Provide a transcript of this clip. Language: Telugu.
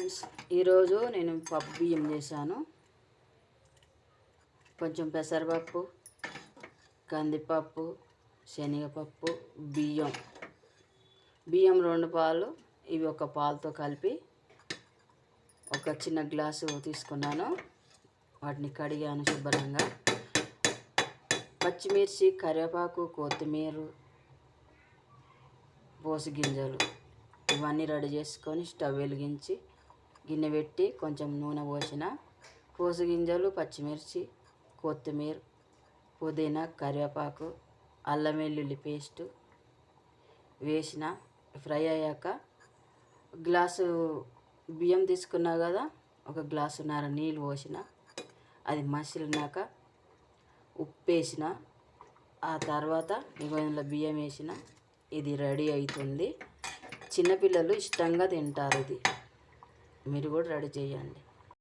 ఫ్రెండ్స్, ఈరోజు నేను పప్పు బియ్యం చేశాను. కొంచెం పెసరపప్పు, కందిపప్పు, శనగపప్పు, బియ్యం 2 పాలు, ఇవి ఒక పాలతో కలిపి ఒక చిన్న గ్లాసు తీసుకున్నాను. వాటిని కడిగాను శుభ్రంగా. పచ్చిమిర్చి, కరివేపాకు, కొత్తిమీర, పోసి గింజలు ఇవన్నీ రెడీ చేసుకొని స్టవ్ వెలిగించి గిన్నె పెట్టి కొంచెం నూనె పోసిన పోసి గింజలు, పచ్చిమిర్చి, కొత్తిమీర, పుదీనా, కరివేపాకు, అల్లం వెల్లుల్లి పేస్టు వేసిన. ఫ్రై అయ్యాక గ్లాసు బియ్యం తీసుకున్నా కదా, ఒక గ్లాసున్నర నీళ్ళు పోసిన. అది మసిలినాక ఉప్పు వేసిన. ఆ తర్వాత ఇందులో బియ్యం వేసిన. ఇది రెడీ అవుతుంది. చిన్నపిల్లలు ఇష్టంగా తింటారు. ఇది మీరు కూడా రెడీ చేయండి.